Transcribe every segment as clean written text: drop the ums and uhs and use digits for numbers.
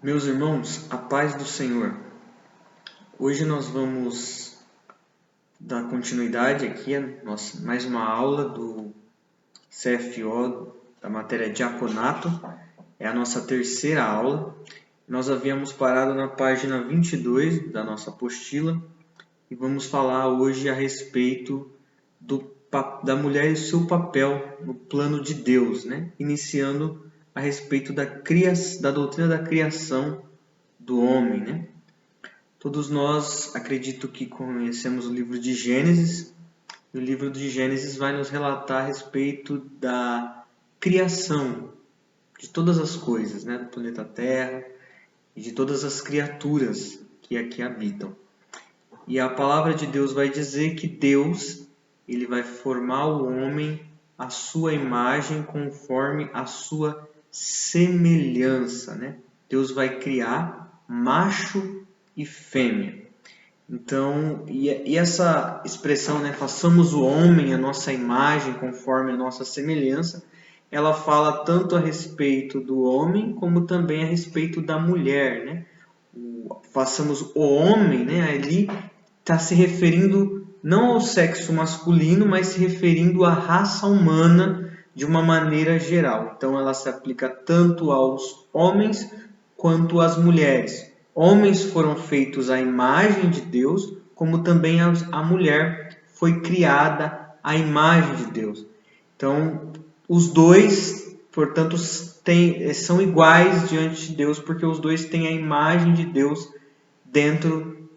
Meus irmãos, a paz do Senhor. Hoje nós vamos dar continuidade aqui a mais uma aula do CFO da matéria Diaconato. É a nossa terceira aula. Nós havíamos parado na página 22 da nossa apostila e vamos falar hoje a respeito da mulher e seu papel no plano de Deus, né? Iniciando a respeito da doutrina da criação do homem, né? Todos nós, acredito que conhecemos o livro de Gênesis, e o livro de Gênesis vai nos relatar a respeito da criação de todas as coisas, né? Do planeta Terra e de todas as criaturas que aqui habitam. E a palavra de Deus vai dizer que Deus, ele vai formar o homem à sua imagem conforme a sua semelhança, né? Deus vai criar macho e fêmea. Então, e essa expressão, né, façamos o homem a nossa imagem conforme a nossa semelhança, ela fala tanto a respeito do homem como também a respeito da mulher, né? Façamos o homem, né, ali está se referindo não ao sexo masculino, mas se referindo à raça humana de uma maneira geral. Então, ela se aplica tanto aos homens quanto às mulheres. Homens foram feitos à imagem de Deus, como também a mulher foi criada à imagem de Deus. Então, os dois, portanto, são iguais diante de Deus, porque os dois têm a imagem de Deus dentro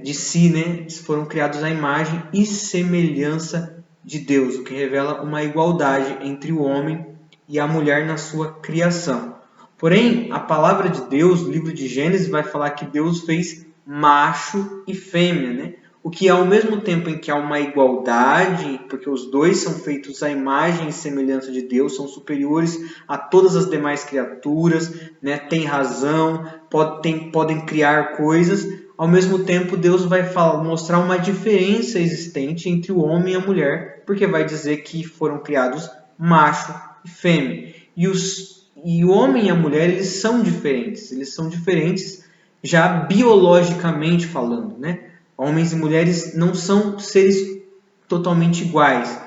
de si, né? Foram criados à imagem e semelhança de Deus, o que revela uma igualdade entre o homem e a mulher na sua criação. Porém, a palavra de Deus, o livro de Gênesis, vai falar que Deus fez macho e fêmea, né? O que ao mesmo tempo em que há uma igualdade, porque os dois são feitos à imagem e semelhança de Deus, são superiores a todas as demais criaturas, né? Têm razão, podem criar coisas. Ao mesmo tempo, Deus vai mostrar uma diferença existente entre o homem e a mulher, porque vai dizer que foram criados macho e fêmea. E o homem e a mulher, eles são diferentes já biologicamente falando, né? Homens e mulheres não são seres totalmente iguais.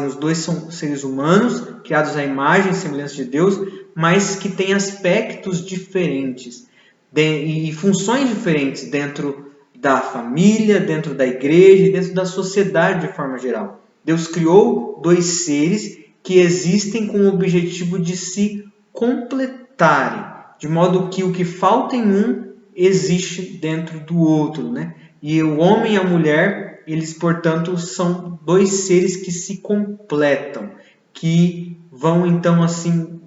Os dois são seres humanos, criados à imagem e semelhança de Deus, mas que têm aspectos diferentes e funções diferentes dentro da família, dentro da igreja e dentro da sociedade de forma geral. Deus criou dois seres que existem com o objetivo de se completarem, de modo que o que falta em um existe dentro do outro, né? E o homem e a mulher, eles, portanto, são dois seres que se completam, que vão, então, assim,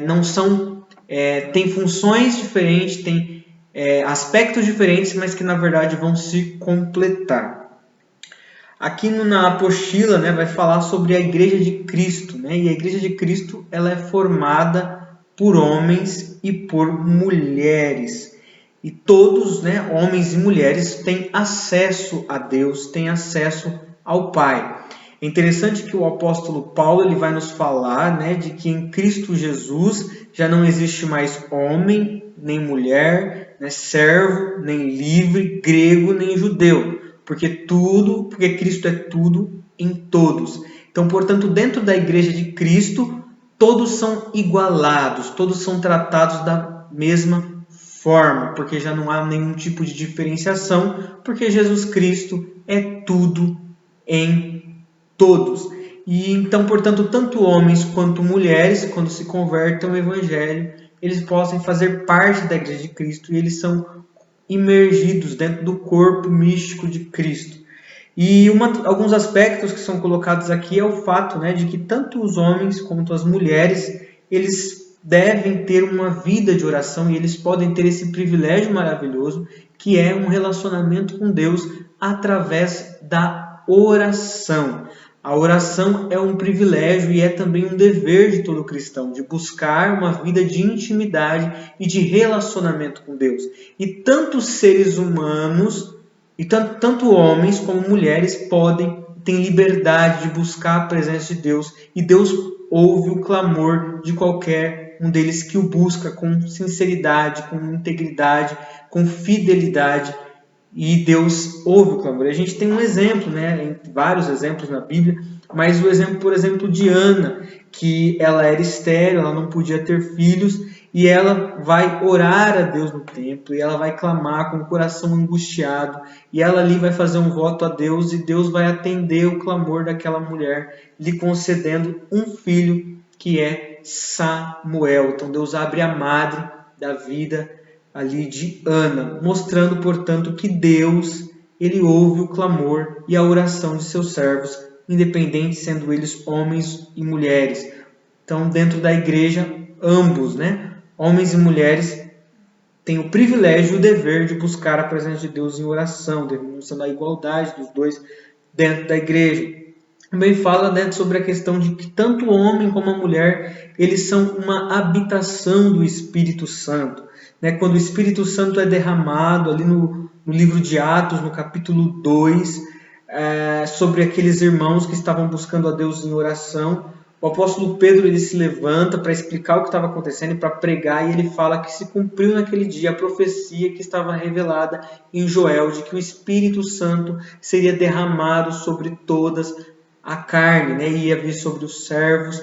não são... têm funções diferentes, têm aspectos diferentes, mas que, na verdade, vão se completar. Aqui na apostila, né, vai falar sobre a Igreja de Cristo, né? E a Igreja de Cristo, ela é formada por homens e por mulheres. E todos, né, homens e mulheres, têm acesso a Deus, têm acesso ao Pai. É interessante que o apóstolo Paulo ele vai nos falar, né, de que em Cristo Jesus já não existe mais homem, nem mulher, né, servo, nem livre, grego, nem judeu. Porque Cristo é tudo em todos. Então, portanto, dentro da Igreja de Cristo, todos são igualados, todos são tratados da mesma forma, porque já não há nenhum tipo de diferenciação, porque Jesus Cristo é tudo em todos. E então, portanto, tanto homens quanto mulheres, quando se convertem ao Evangelho, eles possam fazer parte da Igreja de Cristo e eles são imergidos dentro do corpo místico de Cristo. E alguns aspectos que são colocados aqui é o fato, né, de que tanto os homens quanto as mulheres, eles devem ter uma vida de oração e eles podem ter esse privilégio maravilhoso que é um relacionamento com Deus através da oração. A oração é um privilégio e é também um dever de todo cristão, de buscar uma vida de intimidade e de relacionamento com Deus. E tanto seres humanos, e tanto homens como mulheres têm liberdade de buscar a presença de Deus, e Deus ouve o clamor de qualquer um deles que o busca com sinceridade, com integridade, com fidelidade, e Deus ouve o clamor. A gente tem um exemplo, né, vários exemplos na Bíblia, mas o exemplo, por exemplo, de Ana, que ela era estéril, ela não podia ter filhos, e ela vai orar a Deus no templo, e ela vai clamar com o coração angustiado, e ela ali vai fazer um voto a Deus, e Deus vai atender o clamor daquela mulher, lhe concedendo um filho, que é Samuel. Então Deus abre a madre da vida ali de Ana, mostrando, portanto, que Deus, ele ouve o clamor e a oração de seus servos, independente sendo eles homens e mulheres. Então, dentro da igreja, ambos, né, homens e mulheres, têm o privilégio e o dever de buscar a presença de Deus em oração, demonstrando a igualdade dos dois dentro da igreja. Também fala, né, sobre a questão de que tanto o homem como a mulher, eles são uma habitação do Espírito Santo. Né? Quando o Espírito Santo é derramado ali no livro de Atos, no capítulo 2, sobre aqueles irmãos que estavam buscando a Deus em oração, o apóstolo Pedro ele se levanta para explicar o que estava acontecendo e para pregar, e ele fala que se cumpriu naquele dia a profecia que estava revelada em Joel, de que o Espírito Santo seria derramado sobre todas a carne, né? E ia vir sobre os servos,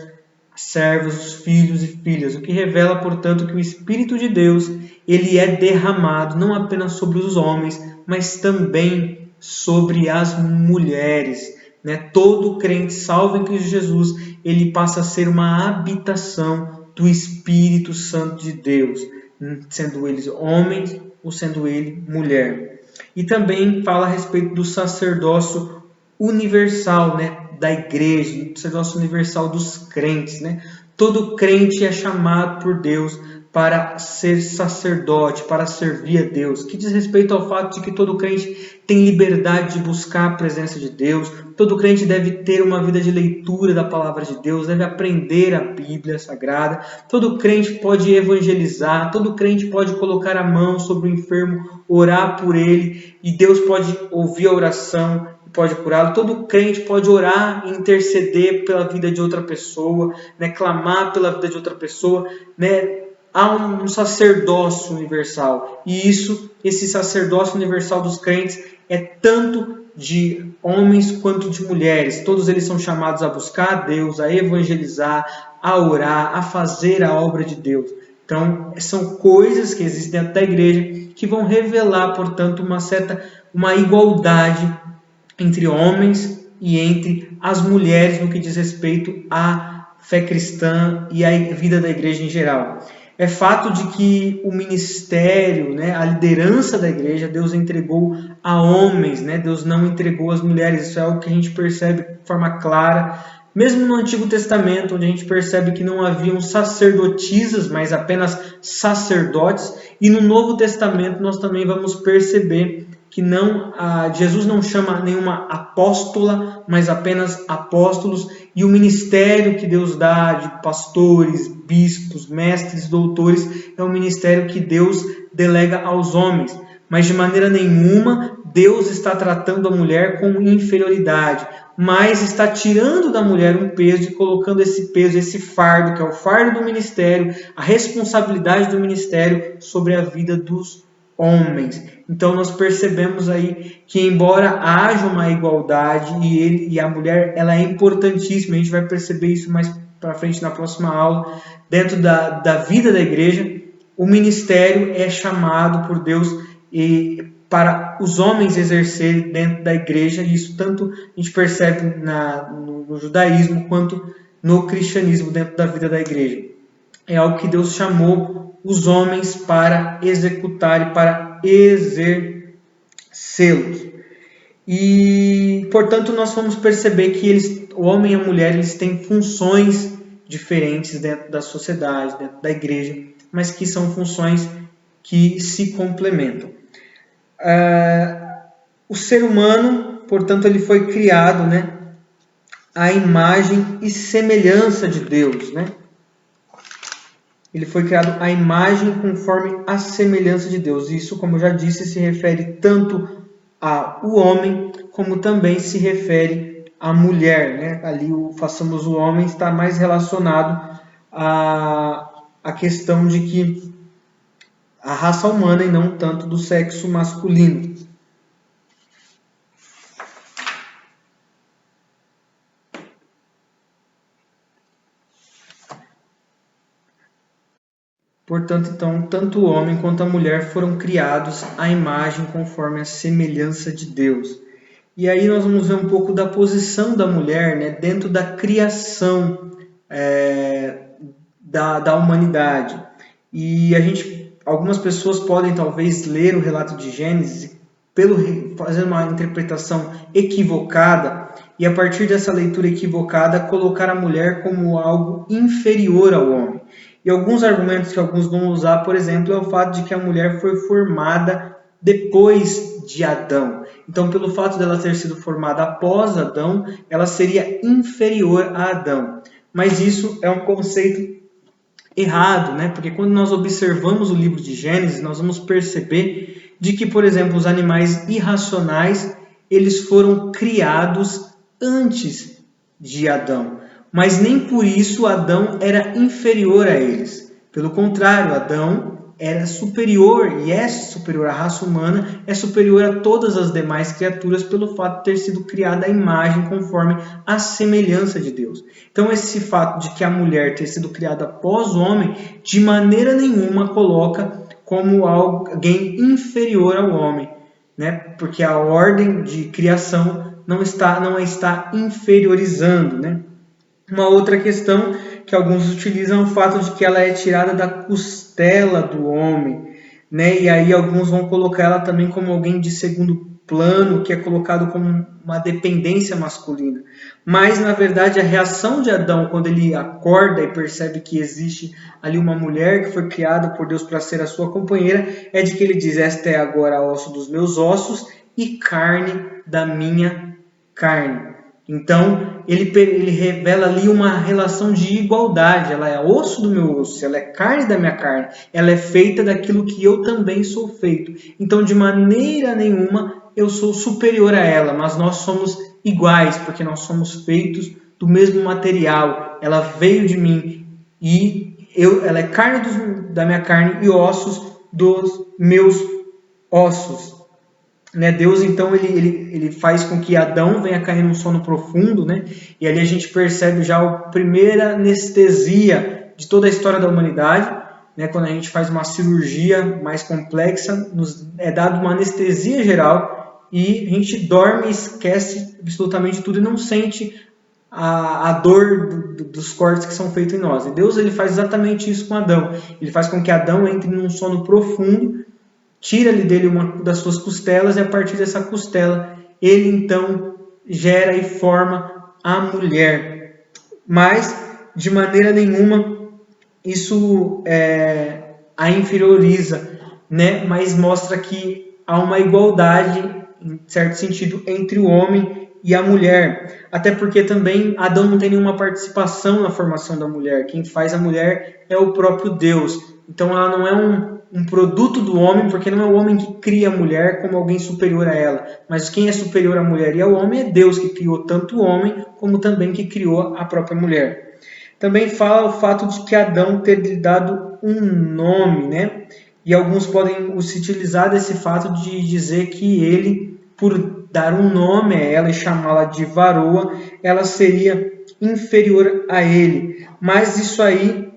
os filhos e filhas, o que revela, portanto, que o Espírito de Deus ele é derramado não apenas sobre os homens, mas também sobre as mulheres. Né? Todo crente salvo em Cristo Jesus, ele passa a ser uma habitação do Espírito Santo de Deus, sendo eles homens ou sendo ele mulher. E também fala a respeito do sacerdócio universal, né? Da igreja, do sacerdócio universal dos crentes. Né? Todo crente é chamado por Deus para ser sacerdote, para servir a Deus, que diz respeito ao fato de que todo crente tem liberdade de buscar a presença de Deus, todo crente deve ter uma vida de leitura da palavra de Deus, deve aprender a Bíblia Sagrada, todo crente pode evangelizar, todo crente pode colocar a mão sobre o enfermo, orar por ele, e Deus pode ouvir a oração, pode curá-lo. Todo crente pode orar e interceder pela vida de outra pessoa, né? Clamar pela vida de outra pessoa, né? Há um sacerdócio universal, e esse sacerdócio universal dos crentes é tanto de homens quanto de mulheres. Todos eles são chamados a buscar a Deus, a evangelizar, a orar, a fazer a obra de Deus. Então, são coisas que existem dentro da igreja que vão revelar, portanto, uma igualdade entre homens e entre as mulheres no que diz respeito à fé cristã e à vida da igreja em geral. É fato de que o ministério, né, a liderança da igreja, Deus entregou a homens, né? Deus não entregou às mulheres. Isso é algo que a gente percebe de forma clara, mesmo no Antigo Testamento, onde a gente percebe que não haviam sacerdotisas, mas apenas sacerdotes, e no Novo Testamento nós também vamos perceber que Jesus não chama nenhuma apóstola, mas apenas apóstolos, e o ministério que Deus dá de pastores, bispos, mestres, doutores, é um ministério que Deus delega aos homens. Mas de maneira nenhuma Deus está tratando a mulher com inferioridade, mas está tirando da mulher um peso e colocando esse peso, esse fardo, que é o fardo do ministério, a responsabilidade do ministério sobre a vida dos homens. Então nós percebemos aí que embora haja uma igualdade e a mulher ela é importantíssima, a gente vai perceber isso mais para frente na próxima aula, dentro da vida da igreja, o ministério é chamado por Deus para os homens exercerem dentro da igreja, e isso tanto a gente percebe no judaísmo quanto no cristianismo dentro da vida da igreja. É algo que Deus chamou os homens para executar e para exercê-los. E, portanto, nós vamos perceber que o homem e a mulher eles têm funções diferentes dentro da sociedade, dentro da igreja, mas que são funções que se complementam. O ser humano, portanto, ele foi criado, né, à imagem e semelhança de Deus, né? Ele foi criado à imagem conforme a semelhança de Deus. Isso, como eu já disse, se refere tanto ao homem, como também se refere à mulher. Né? Ali, façamos o homem está mais relacionado à a questão de que a raça humana e não tanto do sexo masculino. Portanto, então, tanto o homem quanto a mulher foram criados à imagem conforme a semelhança de Deus. E aí nós vamos ver um pouco da posição da mulher, né, dentro da criação da humanidade. E algumas pessoas podem talvez ler o relato de Gênesis fazer uma interpretação equivocada e a partir dessa leitura equivocada colocar a mulher como algo inferior ao homem. E alguns argumentos que alguns vão usar, por exemplo, é o fato de que a mulher foi formada depois de Adão. Então, pelo fato dela ter sido formada após Adão, ela seria inferior a Adão. Mas isso é um conceito errado, né? Porque quando nós observamos o livro de Gênesis, nós vamos perceber de que, por exemplo, os animais irracionais, eles foram criados antes de Adão. Mas nem por isso Adão era inferior a eles. Pelo contrário, Adão era superior e é superior à raça humana, é superior a todas as demais criaturas pelo fato de ter sido criada à imagem conforme a semelhança de Deus. Então esse fato de que a mulher ter sido criada após o homem, de maneira nenhuma coloca como alguém inferior ao homem, né? Porque a ordem de criação não a está inferiorizando, né? Uma outra questão que alguns utilizam é o fato de que ela é tirada da costela do homem, né? E aí alguns vão colocar ela também como alguém de segundo plano, que é colocado como uma dependência masculina. Mas, na verdade, a reação de Adão, quando ele acorda e percebe que existe ali uma mulher que foi criada por Deus para ser a sua companheira, é de que ele diz: esta é agora osso dos meus ossos e carne da minha carne. Então, ele revela ali uma relação de igualdade. Ela é osso do meu osso, ela é carne da minha carne. Ela é feita daquilo que eu também sou feito. Então, de maneira nenhuma, eu sou superior a ela, mas nós somos iguais, porque nós somos feitos do mesmo material. Ela veio de mim e ela é carne da minha carne e ossos dos meus ossos. Né? Deus, então, ele faz com que Adão venha cair num sono profundo, né? E ali a gente percebe já a primeira anestesia de toda a história da humanidade, né? Quando a gente faz uma cirurgia mais complexa, nos é dada uma anestesia geral e a gente dorme e esquece absolutamente tudo e não sente a dor dos cortes que são feitos em nós. E Deus, ele faz exatamente isso com Adão. Ele faz com que Adão entre num sono profundo, tira-lhe dele uma das suas costelas e a partir dessa costela ele então gera e forma a mulher. Mas de maneira nenhuma isso a inferioriza, né? Mas mostra que há uma igualdade, em certo sentido, entre o homem e a mulher. Até porque também Adão não tem nenhuma participação na formação da mulher. Quem faz a mulher é o próprio Deus. Então ela não é um produto do homem, porque não é o homem que cria a mulher como alguém superior a ela. Mas quem é superior à mulher e ao homem é Deus, que criou tanto o homem como também que criou a própria mulher. Também fala o fato de que Adão ter lhe dado um nome, né? E alguns podem se utilizar desse fato de dizer que ele, por dar um nome a ela e chamá-la de varoa, ela seria inferior a ele. Mas isso aí,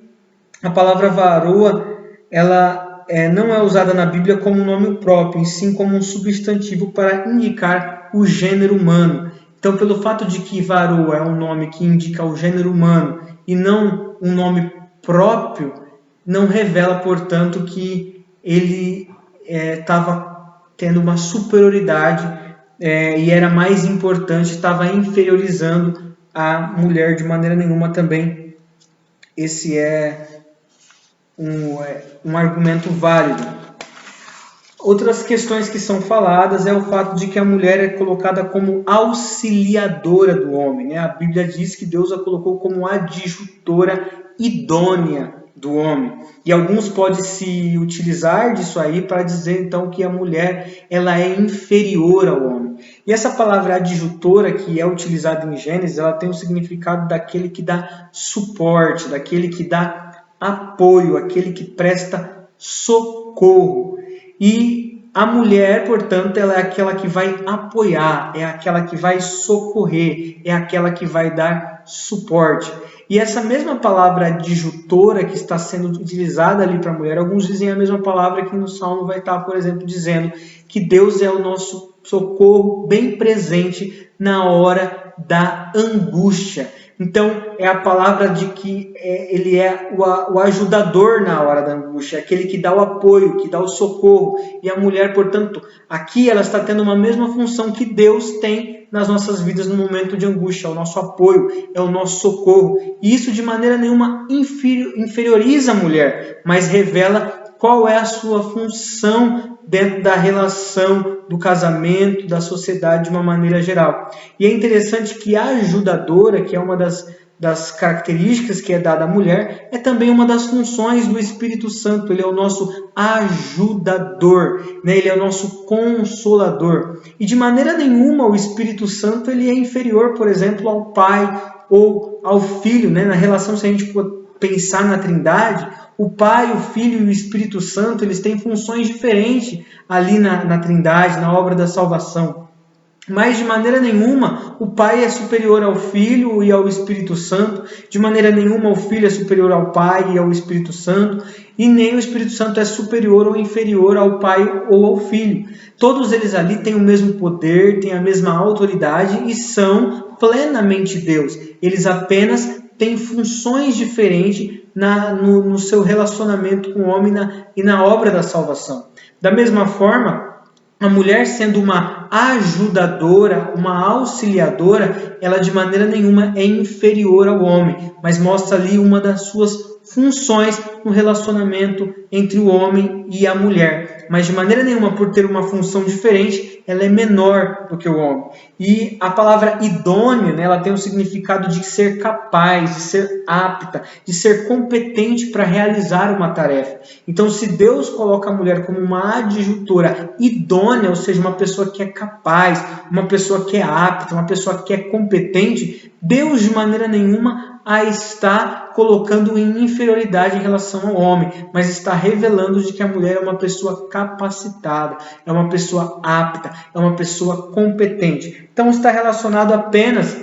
a palavra varoa, ela não é usada na Bíblia como um nome próprio, e sim como um substantivo para indicar o gênero humano. Então, pelo fato de que varoa é um nome que indica o gênero humano e não um nome próprio, não revela, portanto, que ele estava tendo uma superioridade e era mais importante, estava inferiorizando a mulher de maneira nenhuma também. Esse é um argumento válido. Outras questões que são faladas é o fato de que a mulher é colocada como auxiliadora do homem, né? A Bíblia diz que Deus a colocou como adjutora idônea do homem. E alguns podem se utilizar disso aí para dizer então que a mulher ela é inferior ao homem. E essa palavra adjutora que é utilizada em Gênesis, ela tem o significado daquele que dá suporte, daquele que dá apoio, aquele que presta socorro. E a mulher, portanto, ela é aquela que vai apoiar, é aquela que vai socorrer, é aquela que vai dar suporte. E essa mesma palavra adjutora que está sendo utilizada ali para a mulher, alguns dizem a mesma palavra que no Salmo vai estar, por exemplo, dizendo que Deus é o nosso socorro bem presente na hora da angústia. Então, é a palavra de que ele é o ajudador na hora da angústia, é aquele que dá o apoio, que dá o socorro. E a mulher, portanto, aqui ela está tendo uma mesma função que Deus tem nas nossas vidas no momento de angústia, é o nosso apoio, é o nosso socorro. E isso de maneira nenhuma inferioriza a mulher, mas revela qual é a sua função dentro da relação, do casamento, da sociedade de uma maneira geral. E é interessante que a ajudadora, que é uma das características que é dada à mulher, é também uma das funções do Espírito Santo. Ele é o nosso ajudador, né? Ele é o nosso consolador. E de maneira nenhuma o Espírito Santo ele é inferior, por exemplo, ao Pai ou ao Filho, né? Na relação, se a gente for pensar na Trindade, o Pai, o Filho e o Espírito Santo, eles têm funções diferentes ali na Trindade, na obra da salvação. Mas de maneira nenhuma o Pai é superior ao Filho e ao Espírito Santo, de maneira nenhuma o Filho é superior ao Pai e ao Espírito Santo, e nem o Espírito Santo é superior ou inferior ao Pai ou ao Filho. Todos eles ali têm o mesmo poder, têm a mesma autoridade e são plenamente Deus. Eles apenas têm funções diferentes no seu relacionamento com o homem e na obra da salvação. Da mesma forma, a mulher sendo uma ajudadora, uma auxiliadora, ela de maneira nenhuma é inferior ao homem, mas mostra ali uma das suas funções no relacionamento entre o homem e a mulher. Mas de maneira nenhuma, por ter uma função diferente, ela é menor do que o homem. E a palavra idônea, né, ela tem o significado de ser capaz, de ser apta, de ser competente para realizar uma tarefa. Então, se Deus coloca a mulher como uma adjutora idônea, ou seja, uma pessoa que é capaz, uma pessoa que é apta, uma pessoa que é competente, Deus de maneira nenhuma a está colocando em inferioridade em relação ao homem, mas está revelando de que a mulher é uma pessoa capacitada, é uma pessoa apta, é uma pessoa competente. Então está relacionado apenas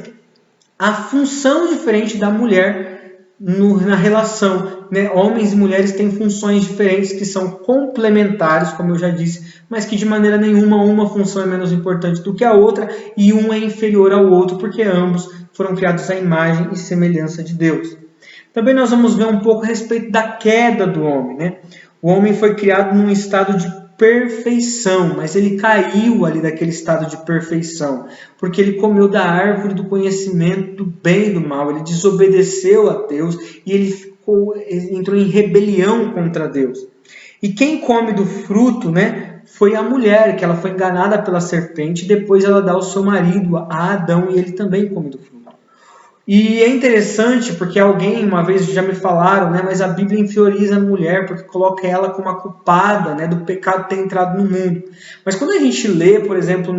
à função diferente da mulher na relação, né? Homens e mulheres têm funções diferentes que são complementares, como eu já disse, mas que de maneira nenhuma uma função é menos importante do que a outra e um é inferior ao outro, porque ambos foram criados à imagem e semelhança de Deus. Também nós vamos ver um pouco a respeito da queda do homem, né? O homem foi criado num estado de perfeição, mas ele caiu ali daquele estado de perfeição, porque ele comeu da árvore do conhecimento do bem e do mal, ele desobedeceu a Deus e ele entrou em rebelião contra Deus. E quem come do fruto, né, foi a mulher, que ela foi enganada pela serpente, e depois ela dá ao seu marido, a Adão, e ele também come do fruto. E é interessante porque alguém, uma vez já me falaram, né, mas a Bíblia inferioriza a mulher porque coloca ela como a culpada, né, do pecado ter entrado no mundo. Mas quando a gente lê, por exemplo,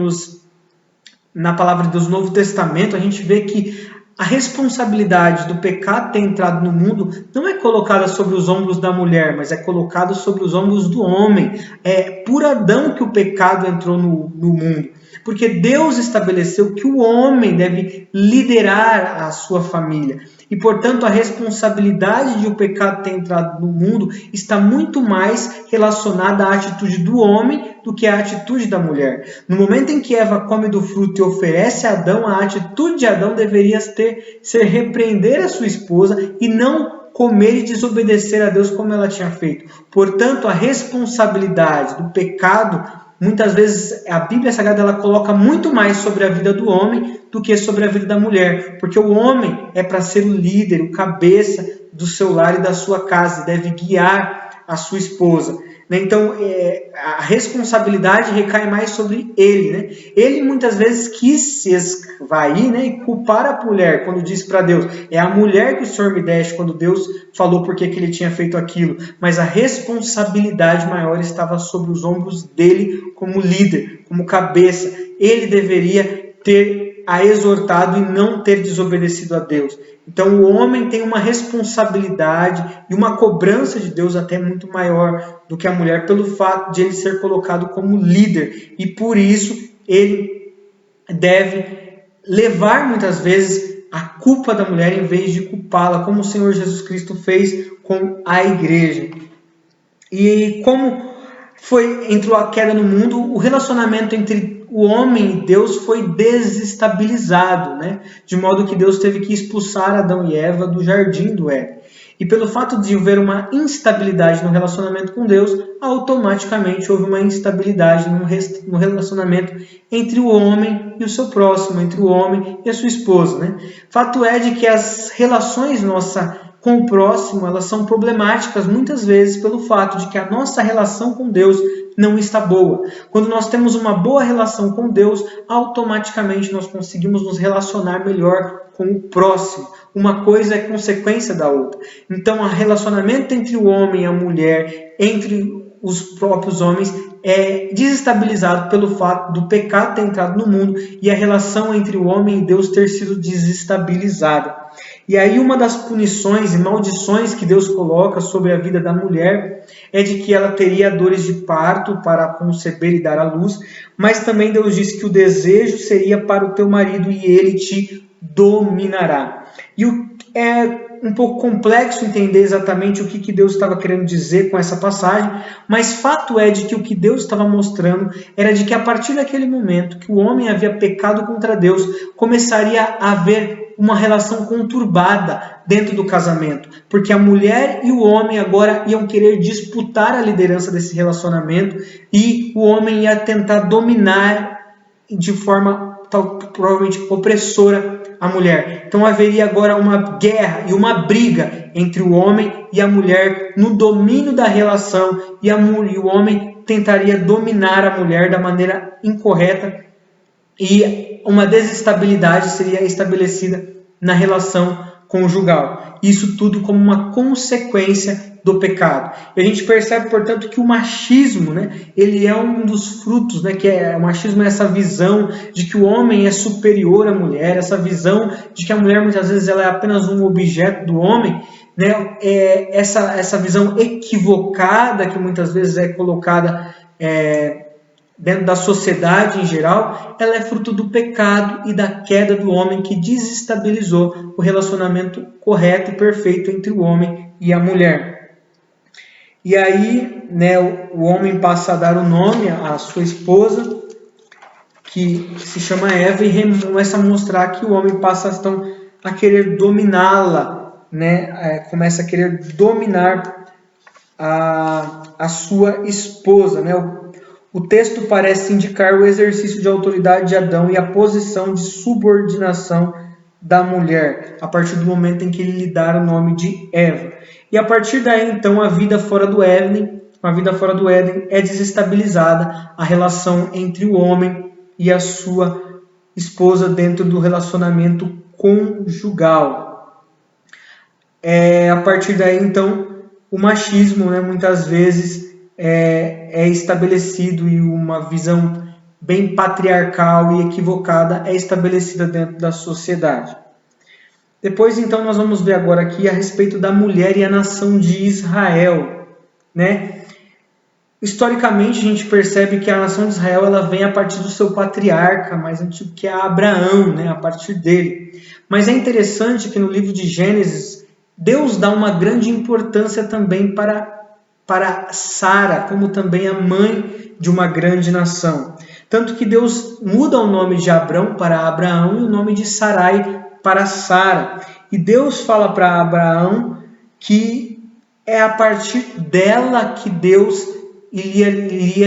na palavra do Novo Testamento, a gente vê que a responsabilidade do pecado ter entrado no mundo não é colocada sobre os ombros da mulher, mas é colocada sobre os ombros do homem. É por Adão que o pecado entrou no mundo. Porque Deus estabeleceu que o homem deve liderar a sua família. E, portanto, a responsabilidade de o pecado ter entrado no mundo está muito mais relacionada à atitude do homem do que à atitude da mulher. No momento em que Eva come do fruto e oferece a Adão, a atitude de Adão deveria ser repreender a sua esposa e não comer e desobedecer a Deus como ela tinha feito. Portanto, a responsabilidade do pecado, muitas vezes a Bíblia Sagrada ela coloca muito mais sobre a vida do homem do que sobre a vida da mulher, porque o homem é para ser o líder, o cabeça do seu lar e da sua casa, deve guiar a sua esposa. Então, a responsabilidade recai mais sobre ele. Né? Ele muitas vezes quis se esvair, né, e culpar a mulher quando disse para Deus, é a mulher que o Senhor me deste, quando Deus falou por que ele tinha feito aquilo. Mas a responsabilidade maior estava sobre os ombros dele como líder, como cabeça. Ele deveria ter a exortado e não ter desobedecido a Deus. Então o homem tem uma responsabilidade e uma cobrança de Deus até muito maior do que a mulher, pelo fato de ele ser colocado como líder. E por isso ele deve levar muitas vezes a culpa da mulher em vez de culpá-la, como o Senhor Jesus Cristo fez com a igreja. E como entrou a queda no mundo, o relacionamento entre o homem e Deus foi desestabilizado, né? De modo que Deus teve que expulsar Adão e Eva do jardim do Éden. E pelo fato de haver uma instabilidade no relacionamento com Deus, automaticamente houve uma instabilidade no relacionamento entre o homem e o seu próximo, entre o homem e a sua esposa, né? Fato é de que as relações com o próximo, elas são problemáticas muitas vezes pelo fato de que a nossa relação com Deus não está boa. Quando nós temos uma boa relação com Deus, automaticamente nós conseguimos nos relacionar melhor com o próximo. Uma coisa é consequência da outra. Então, o relacionamento entre o homem e a mulher, entre os próprios homens, é desestabilizado pelo fato do pecado ter entrado no mundo e a relação entre o homem e Deus ter sido desestabilizada. E aí uma das punições e maldições que Deus coloca sobre a vida da mulher é de que ela teria dores de parto para conceber e dar à luz, mas também Deus disse que o desejo seria para o teu marido e ele te dominará. E é um pouco complexo entender exatamente o que Deus estava querendo dizer com essa passagem, mas fato é de que o que Deus estava mostrando era de que a partir daquele momento que o homem havia pecado contra Deus, começaria a haver uma relação conturbada dentro do casamento, porque a mulher e o homem agora iam querer disputar a liderança desse relacionamento e o homem ia tentar dominar de forma provavelmente opressora a mulher. Então haveria agora uma guerra e uma briga entre o homem e a mulher no domínio da relação e o homem tentaria dominar a mulher da maneira incorreta e uma desestabilidade seria estabelecida na relação conjugal. Isso tudo como uma consequência do pecado. E a gente percebe, portanto, que o machismo, né, ele é um dos frutos, né, o machismo é essa visão de que o homem é superior à mulher, essa visão de que a mulher muitas vezes ela é apenas um objeto do homem, né, essa visão equivocada que muitas vezes é colocada dentro da sociedade em geral, ela é fruto do pecado e da queda do homem que desestabilizou o relacionamento correto e perfeito entre o homem e a mulher. E aí, né, o homem passa a dar o nome à sua esposa, que se chama Eva, e começa a mostrar que o homem passa então a querer dominá-la, né, começa a querer dominar a sua esposa, né. O texto parece indicar o exercício de autoridade de Adão e a posição de subordinação da mulher, a partir do momento em que ele lhe dá o nome de Eva. E a partir daí, então, a vida fora do Éden é desestabilizada, a relação entre o homem e a sua esposa dentro do relacionamento conjugal. A partir daí, então, o machismo, né, muitas vezes é estabelecido e uma visão bem patriarcal e equivocada é estabelecida dentro da sociedade. Depois, então, nós vamos ver agora aqui a respeito da mulher e a nação de Israel, né? Historicamente, a gente percebe que a nação de Israel ela vem a partir do seu patriarca mais antigo, que é Abraão, né? A partir dele. Mas é interessante que no livro de Gênesis, Deus dá uma grande importância também para Sara, como também a mãe de uma grande nação. Tanto que Deus muda o nome de Abrão para Abraão e o nome de Sarai para Sara. E Deus fala para Abraão que é a partir dela que Deus iria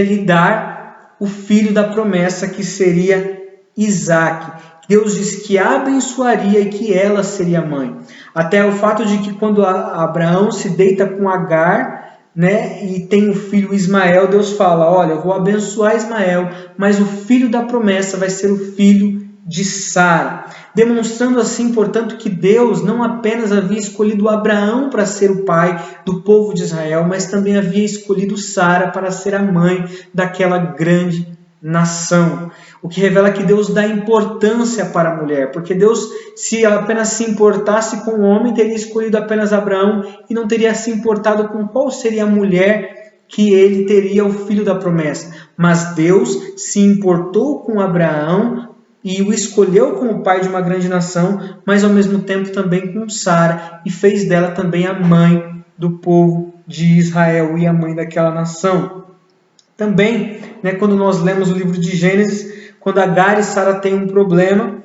lhe dar o filho da promessa, que seria Isaque. Deus diz que a abençoaria e que ela seria mãe. Até o fato de que quando Abraão se deita com Agar, né, e tem o filho Ismael, Deus fala, olha, eu vou abençoar Ismael, mas o filho da promessa vai ser o filho de Sara, demonstrando assim, portanto, que Deus não apenas havia escolhido Abraão para ser o pai do povo de Israel, mas também havia escolhido Sara para ser a mãe daquela grande nação. O que revela que Deus dá importância para a mulher, porque Deus, se apenas se importasse com o homem, teria escolhido apenas Abraão e não teria se importado com qual seria a mulher que ele teria o filho da promessa. Mas Deus se importou com Abraão e o escolheu como pai de uma grande nação, mas ao mesmo tempo também com Sara, e fez dela também a mãe do povo de Israel e a mãe daquela nação. Também, quando nós lemos o livro de Gênesis, quando Agar e Sara têm um problema,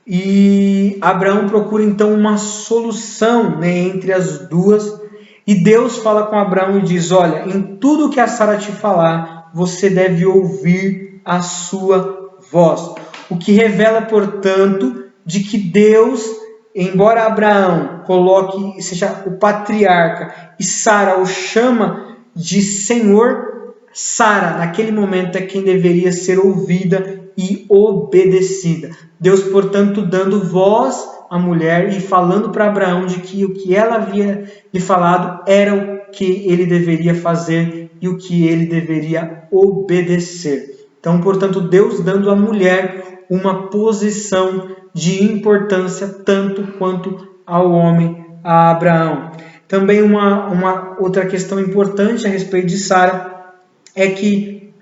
e Abraão procura então uma solução entre as duas, e Deus fala com Abraão e diz: olha, em tudo que a Sara te falar, você deve ouvir a sua voz. O que revela, portanto, de que Deus, embora Abraão seja o patriarca e Sara o chama de Senhor, Sara, naquele momento, é quem deveria ser ouvida e obedecida. Deus, portanto, dando voz à mulher e falando para Abraão de que o que ela havia lhe falado era o que ele deveria fazer e o que ele deveria obedecer. Então, portanto, Deus dando à mulher uma posição de importância tanto quanto ao homem, a Abraão. Também uma outra questão importante a respeito de Sara é que,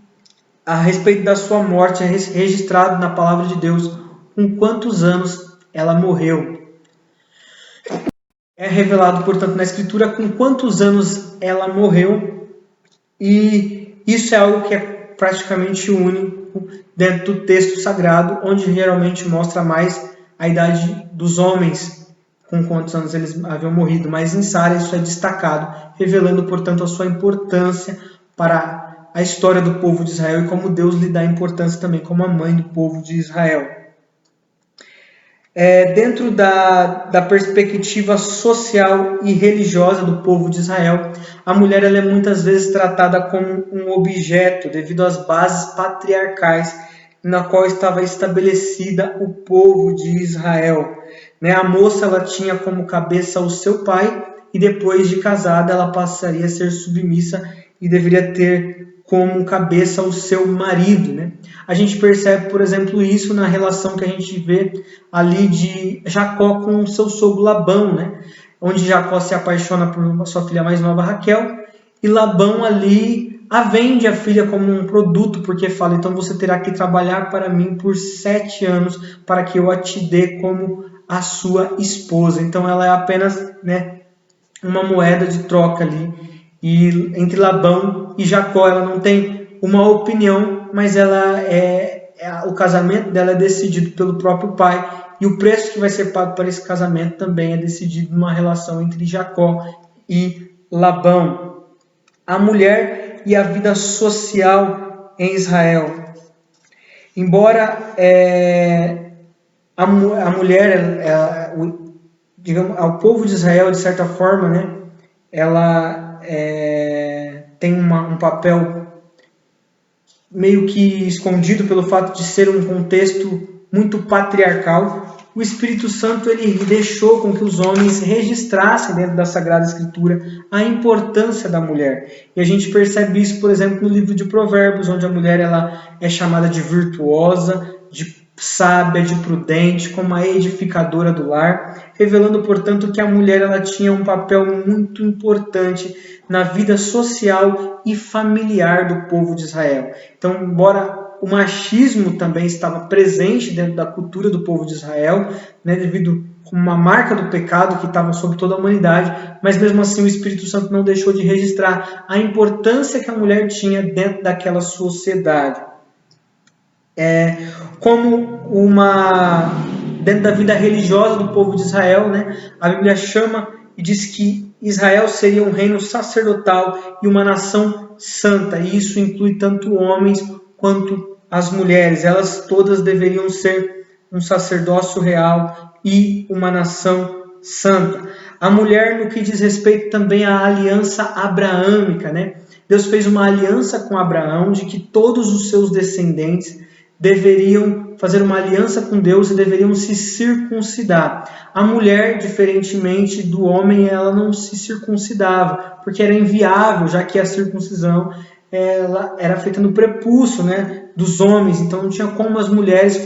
a respeito da sua morte, é registrado na palavra de Deus com quantos anos ela morreu. É revelado, portanto, na Escritura com quantos anos ela morreu, e isso é algo que é praticamente único dentro do texto sagrado, onde geralmente mostra mais a idade dos homens, com quantos anos eles haviam morrido, mas em Sara isso é destacado, revelando, portanto, a sua importância para a história do povo de Israel e como Deus lhe dá importância também como a mãe do povo de Israel. Dentro da perspectiva social e religiosa do povo de Israel, a mulher ela é muitas vezes tratada como um objeto devido às bases patriarcais na qual estava estabelecida o povo de Israel. A moça ela tinha como cabeça o seu pai e depois de casada ela passaria a ser submissa e deveria ter como cabeça o seu marido. A gente percebe, por exemplo, isso na relação que a gente vê ali de Jacó com o seu sogro Labão, onde Jacó se apaixona por sua filha mais nova, Raquel, e Labão ali a vende a filha como um produto, porque fala: então você terá que trabalhar para mim por 7 anos para que eu a te dê como a sua esposa. Então ela é apenas uma moeda de troca ali, e entre Labão e Jacó ela não tem uma opinião, mas o casamento dela é decidido pelo próprio pai, e o preço que vai ser pago para esse casamento também é decidido numa relação entre Jacó e Labão. A mulher e a vida social em Israel. Embora a mulher, ao povo de Israel, de certa forma, ela tem um papel meio que escondido pelo fato de ser um contexto muito patriarcal. O Espírito Santo ele deixou com que os homens registrassem dentro da Sagrada Escritura a importância da mulher. E a gente percebe isso, por exemplo, no livro de Provérbios, onde a mulher ela é chamada de virtuosa, de sábia, de prudente, como a edificadora do lar, revelando, portanto, que a mulher ela tinha um papel muito importante na vida social e familiar do povo de Israel. Então, embora o machismo também estava presente dentro da cultura do povo de Israel, devido a uma marca do pecado que estava sobre toda a humanidade, mas mesmo assim o Espírito Santo não deixou de registrar a importância que a mulher tinha dentro daquela sociedade. Dentro da vida religiosa do povo de Israel, a Bíblia chama e diz que Israel seria um reino sacerdotal e uma nação santa, e isso inclui tanto homens quanto as mulheres. Elas todas deveriam ser um sacerdócio real e uma nação santa. A mulher, no que diz respeito também à aliança abraâmica, Deus fez uma aliança com Abraão de que todos os seus descendentes deveriam fazer uma aliança com Deus e deveriam se circuncidar. A mulher, diferentemente do homem, ela não se circuncidava, porque era inviável, já que a circuncisão ela era feita no prepúcio, né, dos homens, então não tinha como as mulheres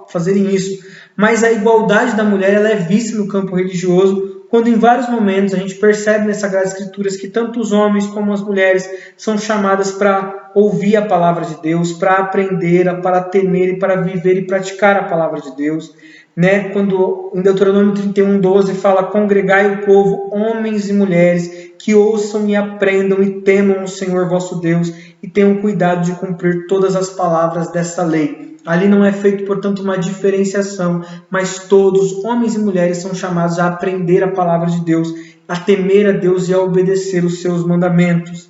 fazerem isso. Mas a igualdade da mulher ela é vista no campo religioso, quando em vários momentos a gente percebe nas Sagradas Escrituras que tanto os homens como as mulheres são chamadas para ouvir a palavra de Deus, para aprender, para temer e para viver e praticar a palavra de Deus. Né? Quando em Deuteronômio 31:12 fala: congregai o povo, homens e mulheres, que ouçam e aprendam e temam o Senhor vosso Deus e tenham cuidado de cumprir todas as palavras desta lei. Ali não é feito, portanto, uma diferenciação, mas todos, homens e mulheres, são chamados a aprender a palavra de Deus, a temer a Deus e a obedecer os seus mandamentos.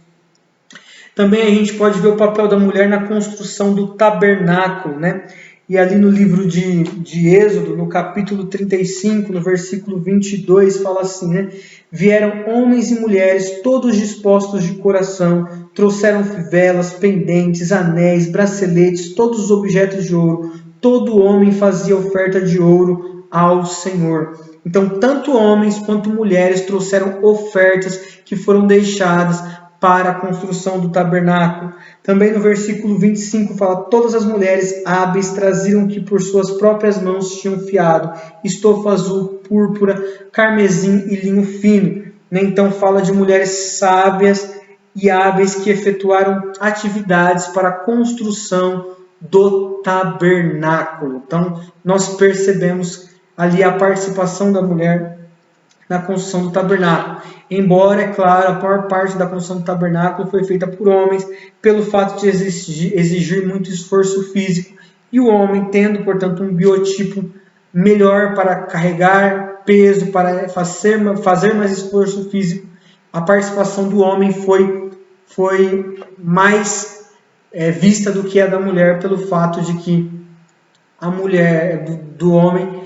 Também a gente pode ver o papel da mulher na construção do tabernáculo, né? E ali no livro de Êxodo, no capítulo 35, no versículo 22, fala assim, né? Vieram homens e mulheres, todos dispostos de coração, trouxeram fivelas, pendentes, anéis, braceletes, todos os objetos de ouro. Todo homem fazia oferta de ouro ao Senhor. Então, tanto homens quanto mulheres trouxeram ofertas que foram deixadas para a construção do tabernáculo. Também no versículo 25 fala: todas as mulheres hábeis traziam que por suas próprias mãos tinham fiado, estofa azul, púrpura, carmesim e linho fino. Então fala de mulheres sábias e hábeis que efetuaram atividades para a construção do tabernáculo. Então nós percebemos ali a participação da mulher na construção do tabernáculo. Embora, é claro, a maior parte da construção do tabernáculo foi feita por homens, pelo fato de exigir muito esforço físico, e o homem tendo, portanto, um biotipo melhor para carregar peso, para fazer mais esforço físico, a participação do homem foi mais vista do que a da mulher, pelo fato de que a mulher do homem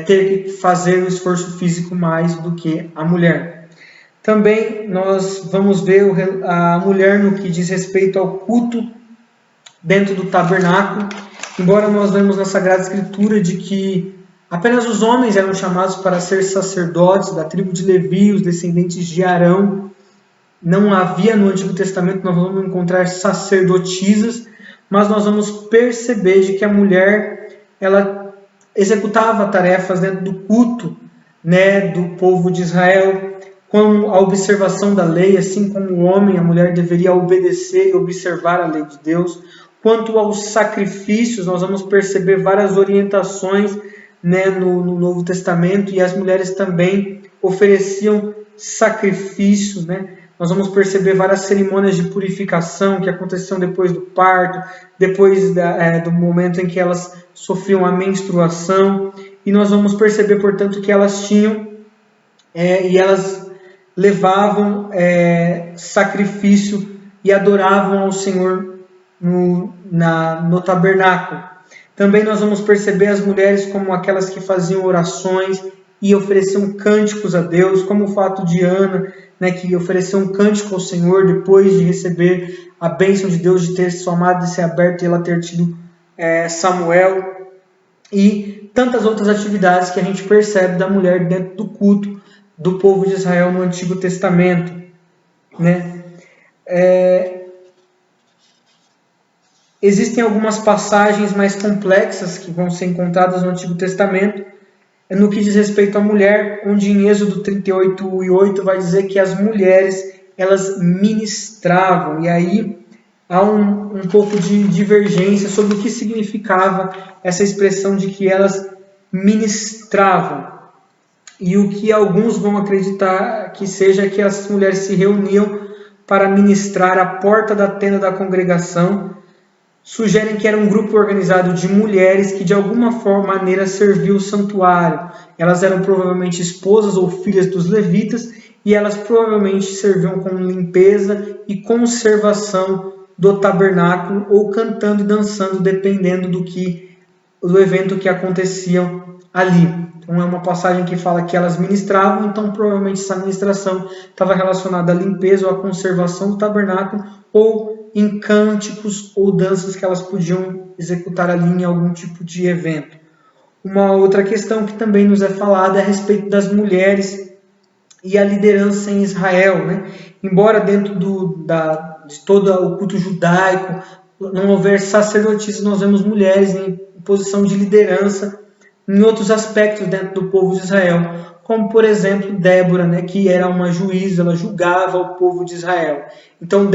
ter que fazer o esforço físico mais do que a mulher. Também nós vamos ver a mulher no que diz respeito ao culto dentro do tabernáculo, embora nós vemos na Sagrada Escritura de que apenas os homens eram chamados para ser sacerdotes da tribo de Levi, os descendentes de Arão. Não havia no Antigo Testamento, nós vamos encontrar sacerdotisas, mas nós vamos perceber de que a mulher ela executava tarefas dentro do culto, né, do povo de Israel, com a observação da lei, assim como o homem, a mulher deveria obedecer e observar a lei de Deus. Quanto aos sacrifícios, nós vamos perceber várias orientações, né, no Novo Testamento, e as mulheres também ofereciam sacrifício, né? Nós vamos perceber várias cerimônias de purificação que aconteciam depois do parto, depois do momento em que elas sofriam a menstruação, e nós vamos perceber, portanto, que elas tinham e elas levavam sacrifício e adoravam ao Senhor no tabernáculo. Também nós vamos perceber as mulheres como aquelas que faziam orações e ofereciam cânticos a Deus, como o fato de Ana, né, que ofereceu um cântico ao Senhor depois de receber a bênção de Deus, de ter sua amada de ser aberta e ela ter tido Samuel, e tantas outras atividades que a gente percebe da mulher dentro do culto do povo de Israel no Antigo Testamento, né? Existem algumas passagens mais complexas que vão ser encontradas no Antigo Testamento, no que diz respeito à mulher, onde em Êxodo 38:8 vai dizer que as mulheres elas ministravam, e aí há um pouco de divergência sobre o que significava essa expressão de que elas ministravam. E o que alguns vão acreditar que seja que as mulheres se reuniam para ministrar à porta da tenda da congregação, sugerem que era um grupo organizado de mulheres que de alguma maneira serviu o santuário. Elas eram provavelmente esposas ou filhas dos levitas e elas provavelmente serviam com limpeza e conservação do tabernáculo ou cantando e dançando, dependendo do evento que acontecia ali. Então é uma passagem que fala que elas ministravam, então provavelmente essa ministração estava relacionada à limpeza ou à conservação do tabernáculo ou em cânticos ou danças que elas podiam executar ali em algum tipo de evento. Uma outra questão que também nos é falada é a respeito das mulheres e a liderança em Israel, né? Embora dentro de todo o culto judaico, não houver sacerdotisas, nós vemos mulheres em posição de liderança em outros aspectos dentro do povo de Israel, como por exemplo Débora, né, que era uma juíza, ela julgava o povo de Israel. Então,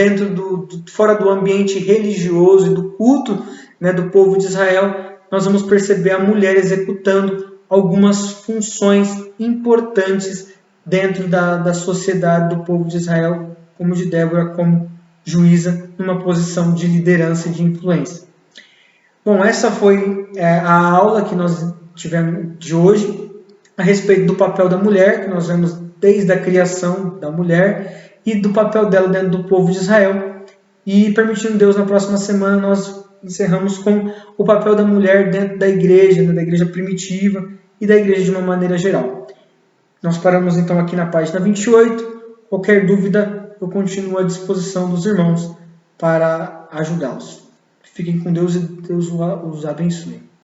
fora do ambiente religioso e do culto, né, do povo de Israel, nós vamos perceber a mulher executando algumas funções importantes dentro da sociedade do povo de Israel, como de Débora, como juíza, numa posição de liderança e de influência. Bom, essa foi a aula que nós tivemos de hoje a respeito do papel da mulher, que nós vemos desde a criação da mulher e do papel dela dentro do povo de Israel. E, permitindo Deus, na próxima semana nós encerramos com o papel da mulher dentro da igreja, né, da igreja primitiva e da igreja de uma maneira geral. Nós paramos então aqui na página 28. Qualquer dúvida, eu continuo à disposição dos irmãos para ajudá-los. Fiquem com Deus e Deus os abençoe.